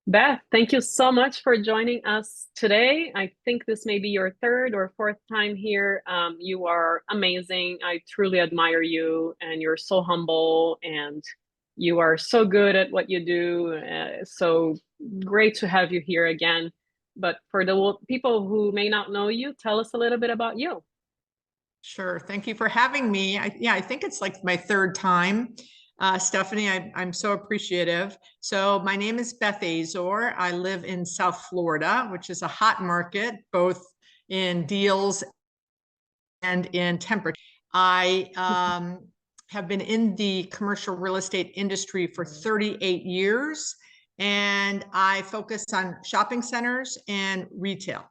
Beth, thank you so much for joining us today. I think this may be your third or fourth time here. You are amazing. I truly admire you, and you're so humble, and you are so good at what you do. So great to have you here again. But for the people who may not know you, tell us a little bit about you. Sure. Thank you for having me. I think it's like my third time. Stephanie, I'm so appreciative. So my name is Beth Azor. I live in South Florida, which is a hot market, both in deals and in temperature. I have been in the commercial real estate industry for 38 years, and I focus on shopping centers and retail.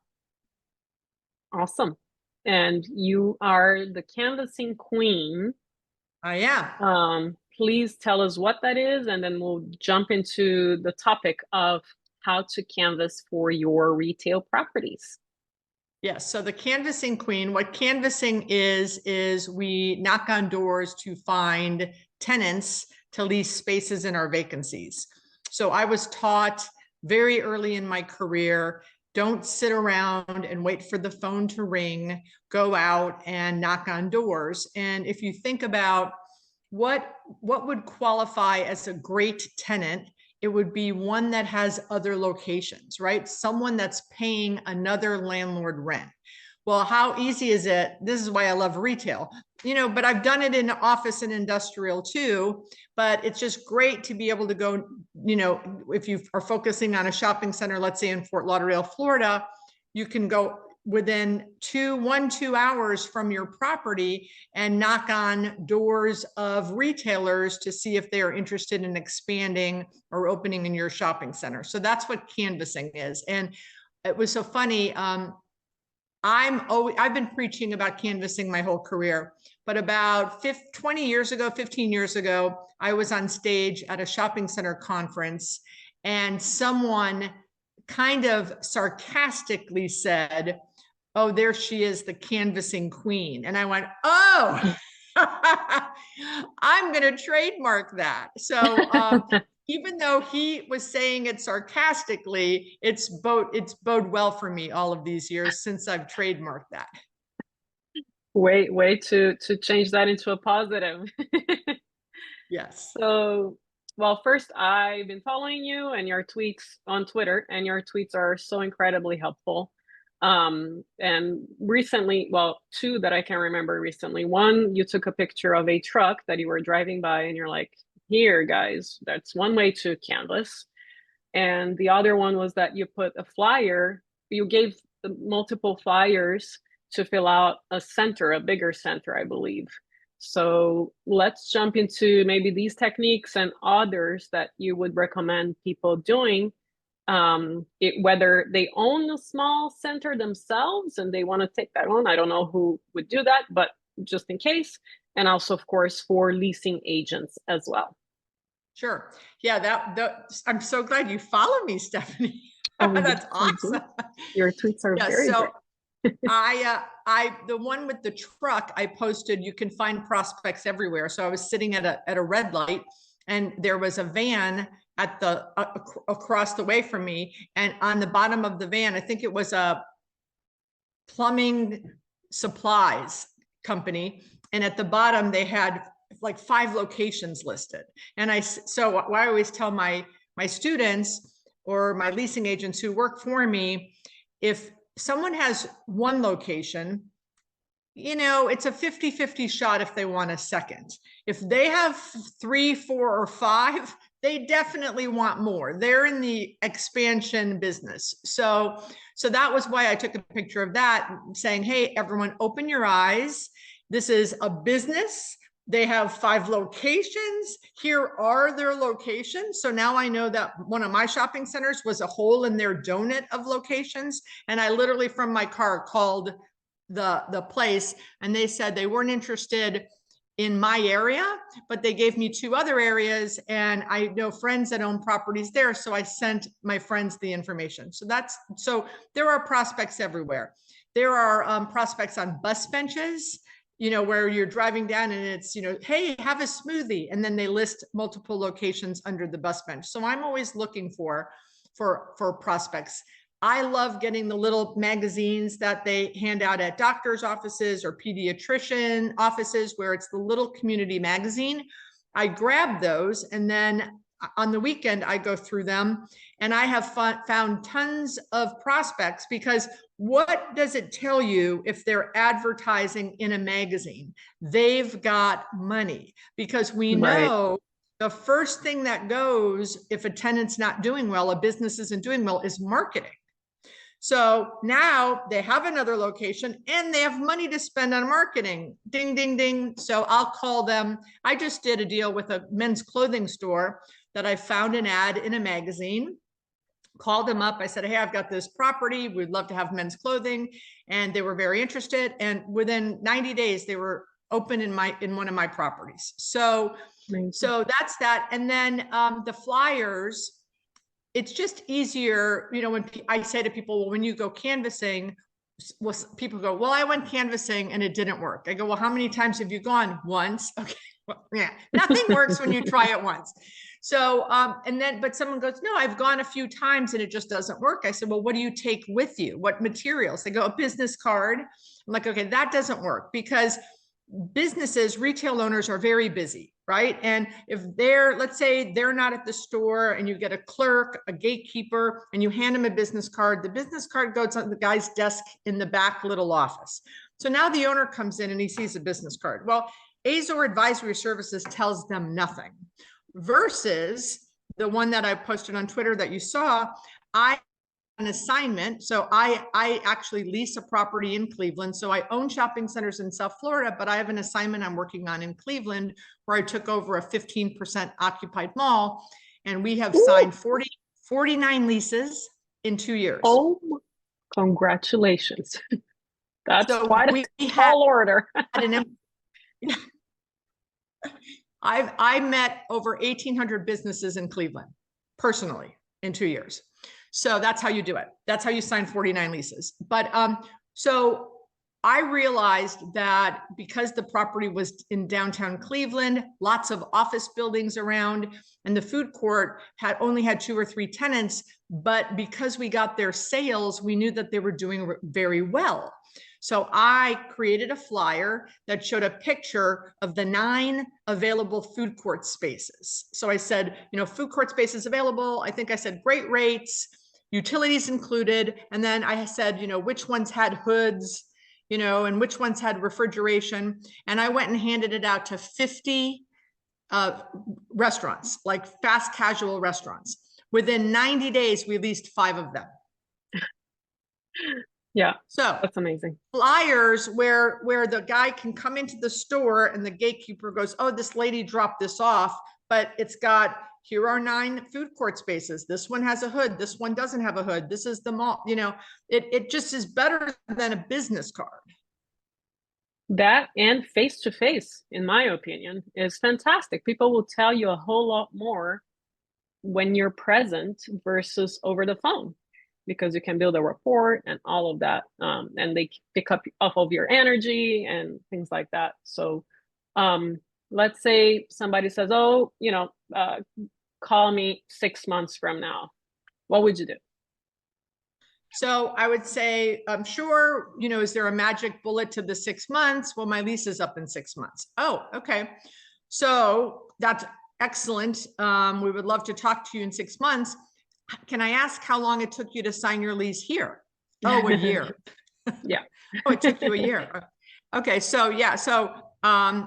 Awesome. And you are the canvassing queen. I am. Please tell us what that is, and then we'll jump into the topic of how to canvas for your retail properties. Yes. So the canvassing queen, what canvassing is we knock on doors to find tenants to lease spaces in our vacancies. So I was taught very early in my career, don't sit around and wait for the phone to ring, go out and knock on doors. And if you think about what would qualify as a great tenant, it would be one that has other locations, right? Someone that's paying another landlord rent. Well, how easy is it? This is why I love retail, but I've done it in office and industrial too. But it's just great to be able to go, if you are focusing on a shopping center, let's say in Fort Lauderdale, Florida, you can go within 2 hours from your property and knock on doors of retailers to see if they are interested in expanding or opening in your shopping center. So that's what canvassing is. And it was so funny. I've been preaching about canvassing my whole career, but about 20 years ago, 15 years ago, I was on stage at a shopping center conference, and someone kind of sarcastically said, "Oh, there she is, the canvassing queen." And I went, "Oh, I'm going to trademark that." So even though he was saying it sarcastically, it's bode well for me all of these years since I've trademarked that. Way to change that into a positive. Yes. So, well, first, I've been following you and your tweets on Twitter, and your tweets are so incredibly helpful. And recently, well, two that I can remember recently. One, you took a picture of a truck that you were driving by, and you're like, here, guys, that's one way to canvas. And the other one was that you put a flyer, you gave the multiple flyers to fill out a center, a bigger center, I believe. So let's jump into maybe these techniques and others that you would recommend people doing, whether they own a small center themselves and they want to take that on. I don't know who would do that, but just in case. And also, of course, for leasing agents as well. Sure. Yeah, I'm so glad you follow me, Stephanie. Oh, That's yes, I do. awesome. Your tweets are Yeah, very so great. the one with the truck I posted, you can find prospects everywhere. So I was sitting at a red light, and there was a van at the across the way from me, and on the bottom of the van, I think it was a plumbing supplies company, and at the bottom they had like 5 locations listed. And so I always tell my students or my leasing agents who work for me, if someone has one location, it's a 50-50 shot if they want a second. If they have 3, 4, or 5, they definitely want more. They're in the expansion business. So that was why I took a picture of that, saying, hey, everyone, open your eyes. This is a business. They have 5 locations. Here are their locations. So now I know that one of my shopping centers was a hole in their donut of locations. And I literally from my car called the place, and they said they weren't interested in my area, but they gave me 2 other areas, and I know friends that own properties there, so I sent my friends the information. So there are prospects everywhere. There are prospects on bus benches, where you're driving down and it's, hey, have a smoothie, and then they list multiple locations under the bus bench. So I'm always looking for for prospects. I love getting the little magazines that they hand out at doctor's offices or pediatrician offices, where it's the little community magazine. I grab those, and then on the weekend, I go through them, and I have found tons of prospects, because what does it tell you if they're advertising in a magazine? They've got money, because we know the first thing that goes if a tenant's not doing well, a business isn't doing well, is marketing. So now they have another location and they have money to spend on marketing. Ding, ding, ding. So I'll call them. I just did a deal with a men's clothing store that I found an ad in a magazine. Called them up. I said, hey, I've got this property. We'd love to have men's clothing. And they were very interested. And within 90 days, they were open in one of my properties. So that's that. And then the flyers, it's just easier, you know, when I say to people, well, when you go canvassing, well, people go, well, I went canvassing and it didn't work. I go, well, how many times have you gone? Once. Okay. Well, yeah, nothing works when you try it once. So, but someone goes, no, I've gone a few times and it just doesn't work. I said, well, what do you take with you? What materials? They go, a business card. I'm like, okay, that doesn't work, because businesses, retail owners are very busy, right? And if let's say they're not at the store, and you get a clerk, a gatekeeper, and you hand them a business card, the business card goes on the guy's desk in the back little office. So now the owner comes in and he sees a business card. Well, Azor Advisory Services tells them nothing, versus the one that I posted on Twitter that you saw. I an assignment. So I actually lease a property in Cleveland. So I own shopping centers in South Florida, but I have an assignment I'm working on in Cleveland, where I took over a 15% occupied mall, and we have signed 49 leases in 2 years. Oh, congratulations. That's so quite a tall order. I met over 1,800 businesses in Cleveland personally in 2 years. So that's how you do it. That's how you sign 49 leases. But so I realized that because the property was in downtown Cleveland, lots of office buildings around, and the food court only had 2 or 3 tenants, but because we got their sales, we knew that they were doing very well. So I created a flyer that showed a picture of the 9 available food court spaces. So I said, you know, food court spaces available. I think I said great rates, utilities included. And then I said, you know, which ones had hoods, you know, and which ones had refrigeration. And I went and handed it out to 50 restaurants, like fast casual restaurants. Within 90 days, we leased 5 of them. Yeah, so that's amazing. Flyers where the guy can come into the store and the gatekeeper goes, oh, this lady dropped this off, but it's got, here are 9 food court spaces. This one has a hood. This one doesn't have a hood. This is the mall. You know, it just is better than a business card. That and face-to-face, in my opinion, is fantastic. People will tell you a whole lot more when you're present versus over the phone, because you can build a rapport and all of that. And they pick up off of your energy and things like that. So let's say somebody says, oh, you know, call me 6 months from now. What would you do? So I would say, I'm sure, you know, is there a magic bullet to the 6 months? Well, my lease is up in 6 months. Oh, okay. So that's excellent. We would love to talk to you in 6 months. Can I ask how long it took you to sign your lease here? Oh, a year. Yeah. Oh, it took you a year. Okay. So yeah. So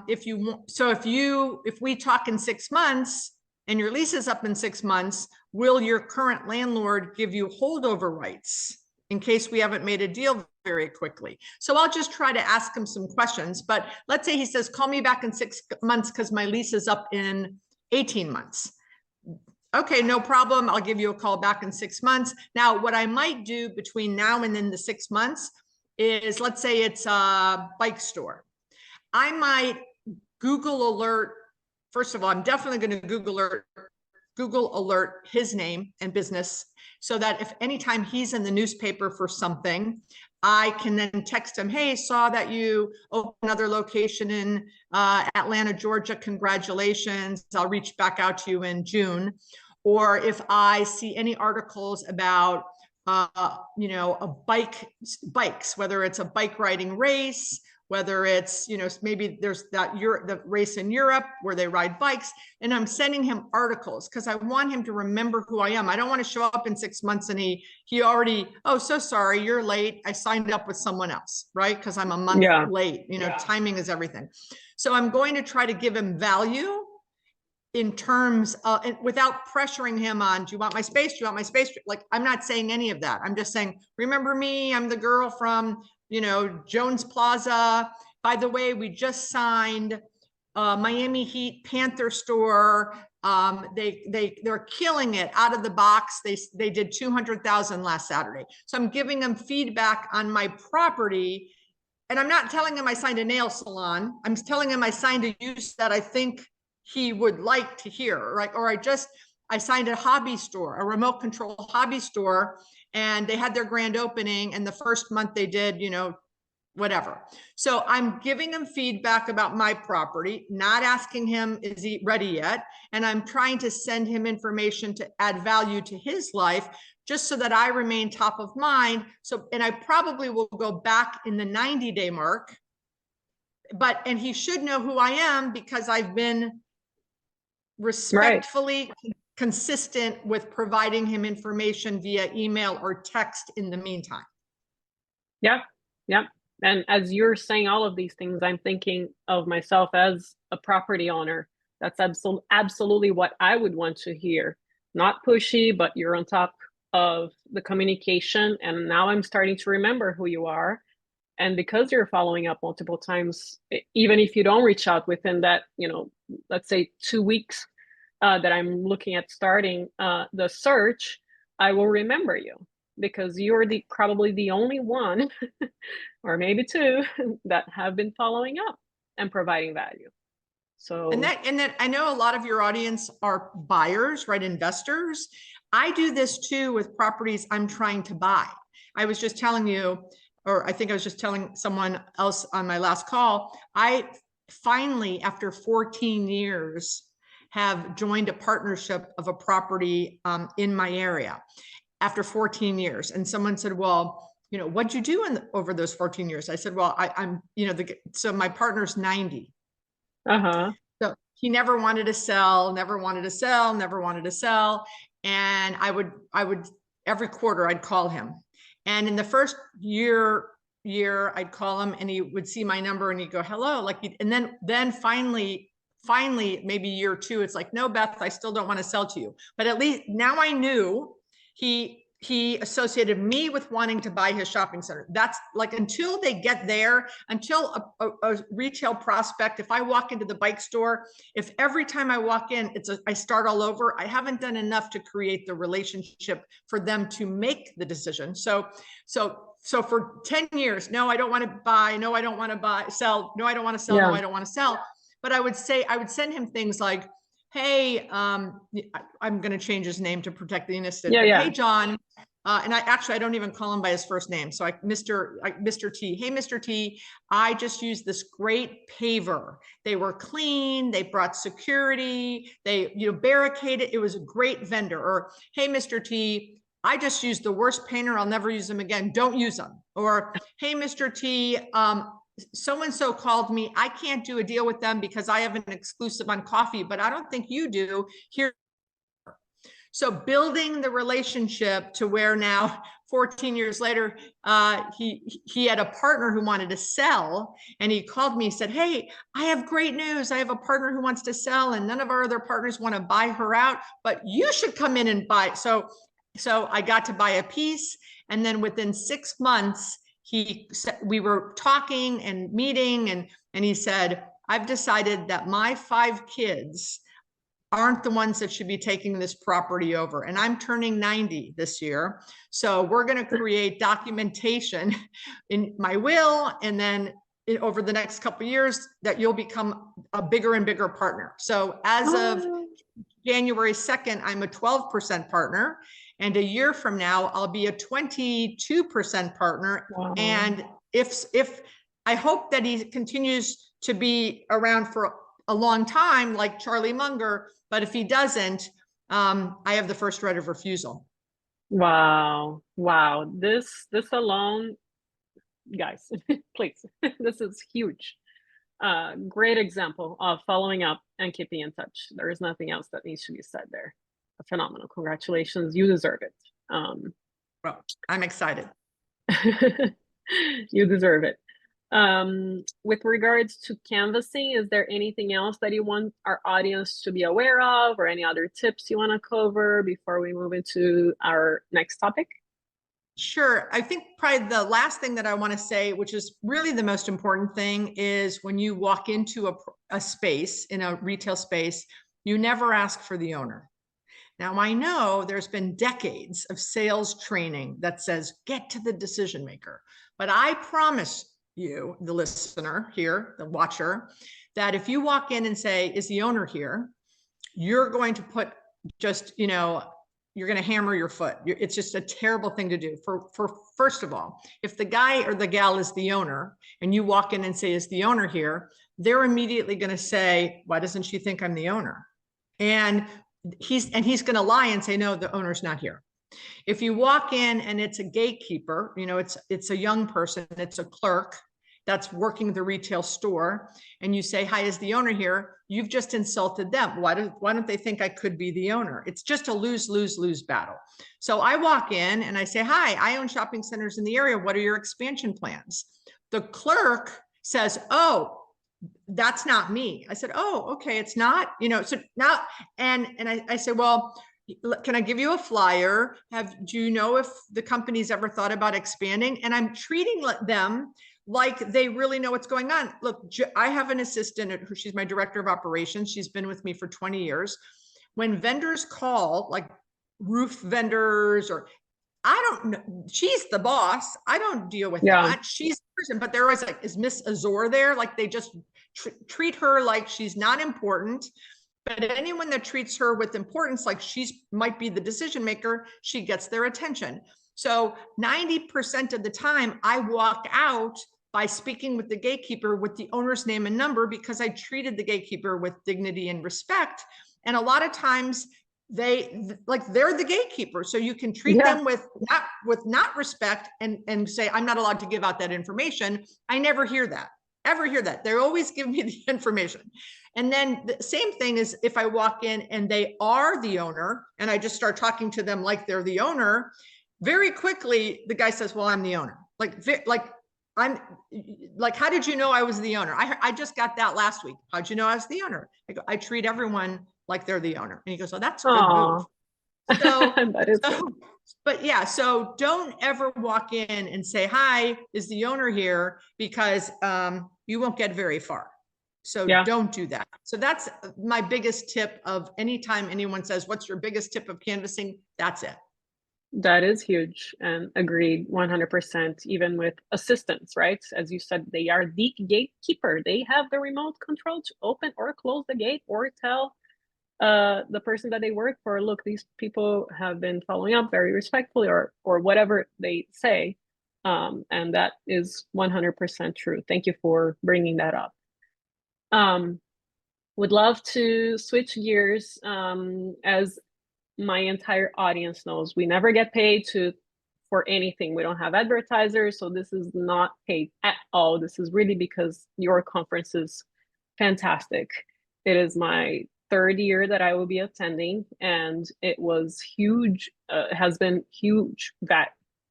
if we talk in 6 months and your lease is up in 6 months, will your current landlord give you holdover rights in case we haven't made a deal very quickly? So I'll just try to ask him some questions, but let's say he says, call me back in 6 months because my lease is up in 18 months. Okay, no problem. I'll give you a call back in 6 months. Now, what I might do between now and then the 6 months is, let's say it's a bike store. I might Google alert. First of all, I'm definitely going to Google alert his name and business, so that if anytime he's in the newspaper for something, I can then text him, hey, saw that you opened another location in Atlanta, Georgia. Congratulations. I'll reach back out to you in June. or if I see any articles about, you know, bikes, whether it's a bike riding race, whether it's, you know, maybe there's the race in Europe where they ride bikes, and I'm sending him articles because I want him to remember who I am. I don't want to show up in 6 months and he already, oh, so sorry, you're late. I signed up with someone else, right? Because I'm a month late. You know, timing is everything. So I'm going to try to give him value in terms of, without pressuring him on, do you want my space? Do you want my space? Like, I'm not saying any of that. I'm just saying, remember me, I'm the girl from, you know, Jones Plaza. By the way, we just signed Miami Heat Panther store. They're killing it out of the box. They did 200,000 last Saturday. So I'm giving them feedback on my property. And I'm not telling him I signed a nail salon. I'm telling him I signed a use that I think he would like to hear, right? Or I signed a hobby store, a remote control hobby store, and they had their grand opening, and the first month they did, you know, whatever. So I'm giving him feedback about my property, not asking him, is he ready yet? And I'm trying to send him information to add value to his life, just so that I remain top of mind. So, and I probably will go back in the 90-day mark, and he should know who I am because I've been respectfully consistent with providing him information via email or text in the meantime. Yeah. And as you're saying all of these things, I'm thinking of myself as a property owner. That's absolutely what I would want to hear. Not pushy, but you're on top of the communication. And now I'm starting to remember who you are. And because you're following up multiple times, even if you don't reach out within that, you know, let's say 2 weeks that I'm looking at starting the search, I will remember you because you're probably the only one or maybe two that have been following up and providing value. So and that I know a lot of your audience are buyers, right? Investors. I do this too with properties I'm trying to buy. I was just telling you, or I think I was just telling someone else on my last call, I finally, after 14 years, have joined a partnership of a property in my area after 14 years. And someone said, well, you know, what'd you do over those 14 years? I said, well, I'm, you know, so my partner's 90. So he never wanted to sell, never wanted to sell, never wanted to sell. And I would every quarter I'd call him. And in the first year I'd call him and he would see my number and he'd go, hello. Like, and then finally, maybe year 2, it's like, no, Beth, I still don't want to sell to you. But at least now I knew he associated me with wanting to buy his shopping center. That's like, until they get there, until a retail prospect, if I walk into the bike store, if every time I walk in, I start all over, I haven't done enough to create the relationship for them to make the decision. So for 10 years, no, I don't want to buy. No, I don't want to sell. No, I don't want to sell. No, I don't want to sell. But I would send him things like, hey, I'm going to change his name to protect the innocent. Hey, John. And I don't even call him by his first name. So Mr. T, hey, Mr. T, I just used this great paver. They were clean. They brought security. They, you know, barricaded. It was a great vendor. Or, hey, Mr. T, I just used the worst painter. I'll never use them again. Don't use them. Or, hey, Mr. T, so-and-so called me. I can't do a deal with them because I have an exclusive on coffee, but I don't think you do. Here. So building the relationship to where now 14 years later, he had a partner who wanted to sell and he called me, he said, hey, I have great news. I have a partner who wants to sell and none of our other partners want to buy her out, but you should come in and buy. So I got to buy a piece. And then within 6 months, we were talking and meeting and he said, I've decided that my 5 kids aren't the ones that should be taking this property over. And I'm turning 90 this year. So we're going to create documentation in my will. And then over the next couple of years that you'll become a bigger and bigger partner. So as of January 2nd, I'm a 12% partner. And a year from now, I'll be a 22% partner. Wow. And if I hope that he continues to be around for a long time, like Charlie Munger, but if he doesn't, I have the first right of refusal. Wow. Wow. This alone, guys, please. This is huge. Great example of following up and keeping in touch. There is nothing else that needs to be said there. Phenomenal. Congratulations. You deserve it. Well, I'm excited. You deserve it. With regards to canvassing, is there anything else that you want our audience to be aware of, or any other tips you want to cover before we move into our next topic? Sure. I think probably the last thing that I want to say, which is really the most important thing, is when you walk into a space, in a retail space, you never ask for the owner. Now, I know there's been decades of sales training that says, get to the decision maker. But I promise you, the listener here, the watcher, that if you walk in and say, is the owner here? You're going to put just, you're going to hammer your foot. It's just a terrible thing to do. For first of all, if the guy or the gal is the owner and you walk in and say, is the owner here? They're immediately going to say, why doesn't she think I'm the owner? And he's going to lie and say, no, the owner's not here. If you walk in and it's a gatekeeper, it's a young person, it's a clerk that's working the retail store, and you say, hi, is the owner here? You've just insulted them. Why don't they think I could be the owner? It's just a lose battle. So I walk in and I say, hi, I own shopping centers in the area. What are your expansion plans? The clerk says, oh, that's not me. I said, oh, okay, it's not, so now, and I said, well, can I give you a flyer? Do you know if the company's ever thought about expanding? And I'm treating them like they really know what's going on. Look, I have an assistant who, she's my director of operations. She's been with me for 20 years. When vendors call, like roof vendors, or I don't know, she's the boss. I don't deal with that. She's the person, but they're always like, is Miss Azor there? Like they just treat her like she's not important. But anyone that treats her with importance, like she's might be the decision maker, she gets their attention. So 90% of the time I walk out by speaking with the gatekeeper with the owner's name and number, because I treated the gatekeeper with dignity and respect. And a lot of times they're the gatekeeper. So you can treat them with not respect and say, I'm not allowed to give out that information. I never hear that. Ever hear that. They always give me the information. And then the same thing is if I walk in and they are the owner and I just start talking to them like they're the owner, very quickly the guy says, well, I'm the owner. I'm like, how did you know I was the owner? I just got that last week. How'd you know I was the owner? I go, I treat everyone like they're the owner. And he goes, oh, that's a good move. So, but yeah, so don't ever walk in and say, hi, is the owner here? Because you won't get very far. So don't do that. So that's my biggest tip of anytime anyone says, what's your biggest tip of canvassing? That's it. That is huge, and agreed 100%, even with assistants, right? As you said, they are the gatekeeper. They have the remote control to open or close the gate or tell the person that they work for, look, these people have been following up very respectfully, or whatever they say. And that is 100% true. Thank you for bringing that up. Would love to switch gears. As my entire audience knows, we never get paid for anything. We don't have advertisers, so this is not paid at all. This is really because your conference is fantastic. It is my third year that I will be attending, and it was huge. Has been huge,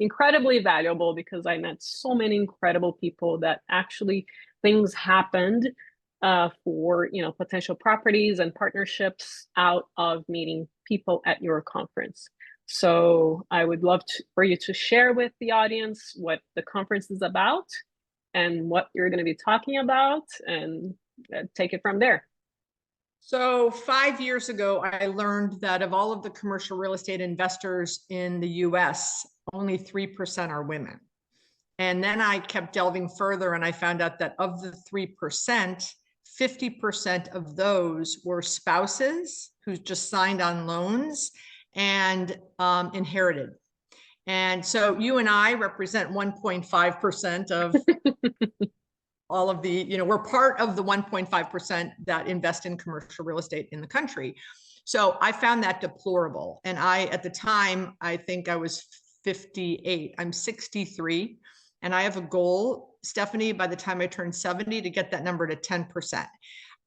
incredibly valuable, because I met so many incredible people that actually things happened for potential properties and partnerships out of meeting people at your conference. So I would love for you to share with the audience what the conference is about and what you're going to be talking about, and take it from there. So 5 years ago, I learned that of all of the commercial real estate investors in the US, only 3% are women. And then I kept delving further and I found out that of the 3%, 50% of those were spouses who just signed on loans and inherited. And so you and I represent 1.5% of all of the, we're part of the 1.5% that invest in commercial real estate in the country. So I found that deplorable. And at the time, I think I was 58. I'm 63. And I have a goal, Stephanie, by the time I turn 70 to get that number to 10%.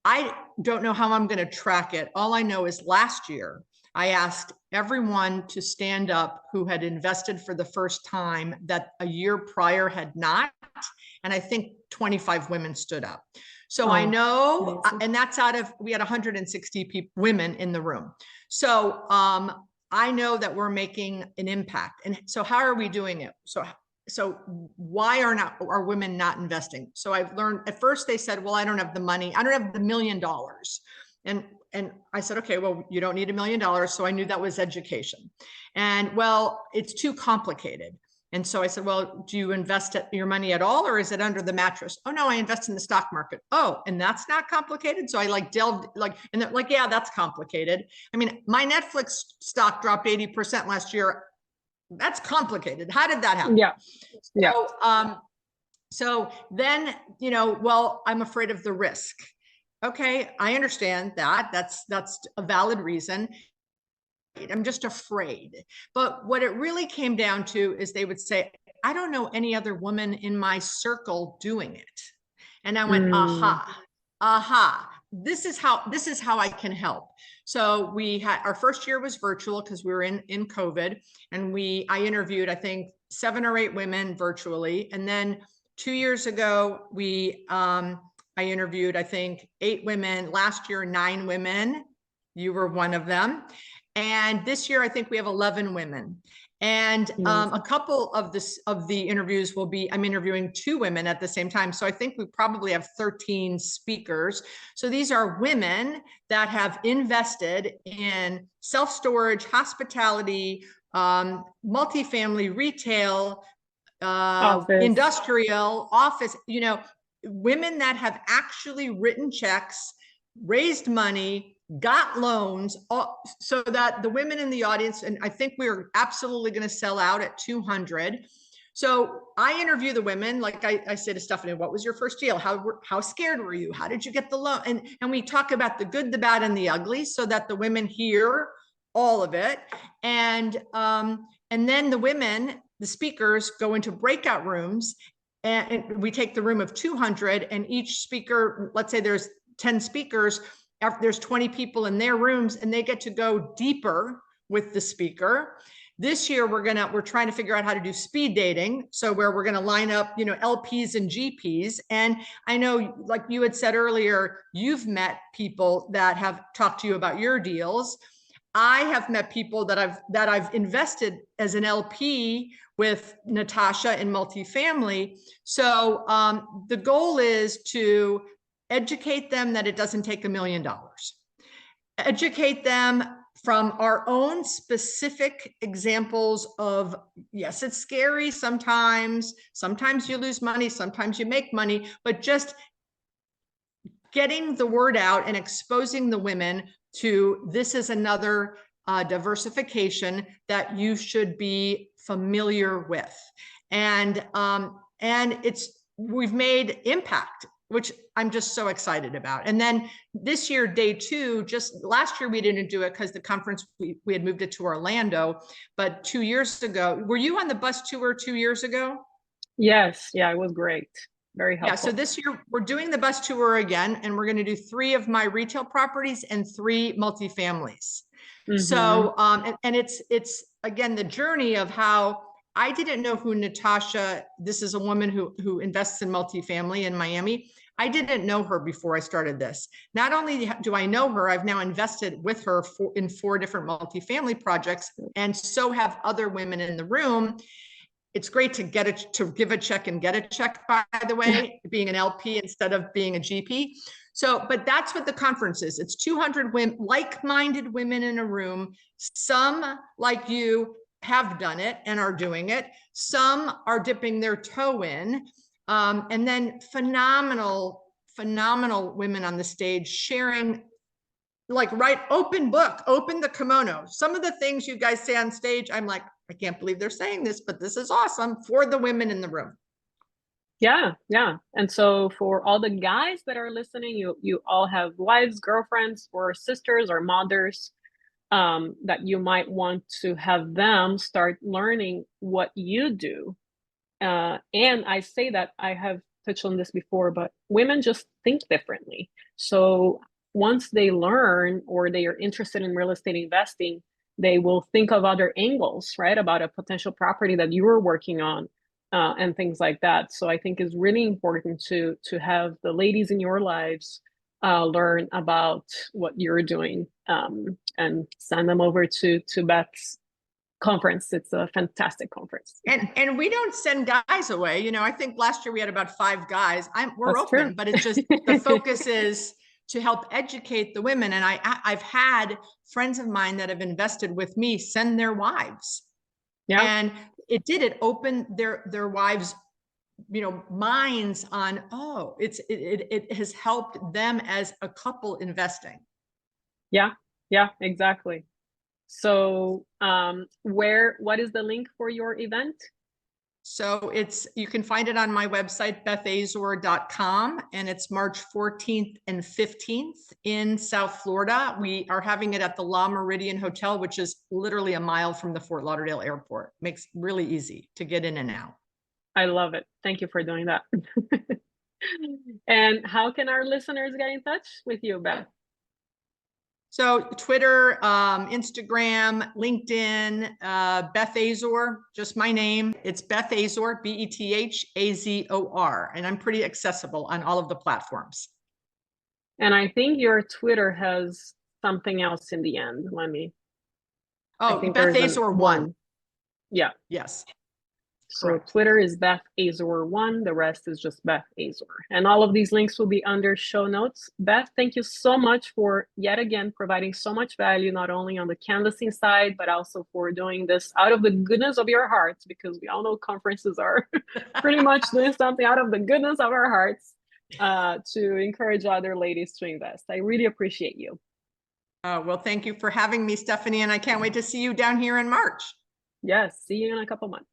I don't know how I'm going to track it. All I know is last year, I asked everyone to stand up who had invested for the first time that a year prior had not. And I think 25 women stood up. So I know, and that's we had 160 women in the room. So I know that we're making an impact. And so how are we doing it? So why are women not investing? So I've learned, at first they said, well, I don't have the money. I don't have the $1 million. And I said, okay, well, you don't need $1 million. So I knew that was education. And well, it's too complicated. And so I said, well, do you invest your money at all, or is it under the mattress? Oh no, I invest in the stock market. Oh, and that's not complicated. So I delved and they're like, yeah, that's complicated. I mean, my Netflix stock dropped 80% last year. That's complicated. How did that happen? Yeah. Yeah. So then, well, I'm afraid of the risk. Okay, I understand that. That's a valid reason. I'm just afraid. But what it really came down to is they would say, I don't know any other woman in my circle doing it. And I went, aha, this is how I can help. So our first year was virtual because we were in COVID, and I interviewed, I think 7 or 8 women virtually. And then 2 years ago, I interviewed, I think 8 women. Last year, 9 women. You were one of them. And this year, I think we have 11 women. And a couple of the interviews I'm interviewing 2 women at the same time. So I think we probably have 13 speakers. So these are women that have invested in self-storage, hospitality, multifamily, retail, industrial, office, women that have actually written checks, raised money, got loans, so that the women in the audience, and I think we're absolutely going to sell out at 200. So I interview the women, like I say to Stephanie, what was your first deal? How scared were you? How did you get the loan? And we talk about the good, the bad, and the ugly, so that the women hear all of it. And then the speakers go into breakout rooms, and we take the room of 200, and each speaker, let's say there's 10 speakers, there's 20 people in their rooms, and they get to go deeper with the speaker. This year, we're trying to figure out how to do speed dating. So where we're going to line up, LPs and GPs. And I know, like you had said earlier, you've met people that have talked to you about your deals. I have met people that I've invested as an LP with Natasha in multifamily. So the goal is to educate them that it doesn't take $1 million. Educate them from our own specific examples of, yes, it's scary sometimes. Sometimes you lose money, sometimes you make money, but just getting the word out and exposing the women to this is another diversification that you should be familiar with. And we've made impact, which I'm just so excited about. And then this year, day 2, just last year, we didn't do it because the conference, we had moved it to Orlando, but 2 years ago, were you on the bus tour 2 years ago? Yes. Yeah, it was great. Very helpful. Yeah, so this year we're doing the bus tour again, and we're going to do 3 of my retail properties and 3 multifamilies. So, and it's again, the journey of how I didn't know who Natasha, this is a woman who invests in multifamily in Miami. I didn't know her before I started this. Not only do I know her, I've now invested with her in 4 different multifamily projects, and so have other women in the room. It's great to give a check and get a check, by the way, being an LP instead of being a GP. So, but that's what the conference is. It's 200 women, like-minded women in a room. Some, like you, have done it and are doing it. Some are dipping their toe in. And then phenomenal women on the stage sharing, like, open book, open the kimono. Some of the things you guys say on stage, I'm like, I can't believe they're saying this, but this is awesome for the women in the room. Yeah, yeah. And so for all the guys that are listening, you all have wives, girlfriends, or sisters or mothers that you might want to have them start learning what you do. And I say that, I have touched on this before, but women just think differently. So once they learn or they are interested in real estate investing, they will think of other angles, right, about a potential property that you were working on, and things like that. So I think it's really important to have the ladies in your lives learn about what you're doing, and send them over to Beth's conference. It's a fantastic conference. And we don't send guys away. You know, I think last year we had about 5 guys. We're That's true. open, but it's just the focus is to help educate the women. And I've had friends of mine that have invested with me send their wives. Yeah. And it opened their wives, you know, minds on, oh, it has helped them as a couple investing. Yeah. Yeah, exactly. So, what is the link for your event? So you can find it on my website, bethazor.com, and it's March 14th and 15th in South Florida. We are having it at the La Meridian Hotel, which is literally a mile from the Fort Lauderdale airport. Makes it really easy to get in and out. I love it. Thank you for doing that. And how can our listeners get in touch with you, Beth? So Twitter, Instagram, LinkedIn, Beth Azor, just my name. It's Beth Azor, Bethazor, and I'm pretty accessible on all of the platforms. And I think your Twitter has something else in the end. I Oh, think Beth there's Azor one. one. Yeah. Yes. So Correct. Twitter is Beth Azor 1. The rest is just Beth Azor. And all of these links will be under show notes. Beth, thank you so much for yet again providing so much value, not only on the canvassing side, but also for doing this out of the goodness of your hearts, because we all know conferences are pretty much doing something out of the goodness of our hearts, to encourage other ladies to invest. I really appreciate you. Well, thank you for having me, Stephanie, and I can't wait to see you down here in March. Yes, see you in a couple months.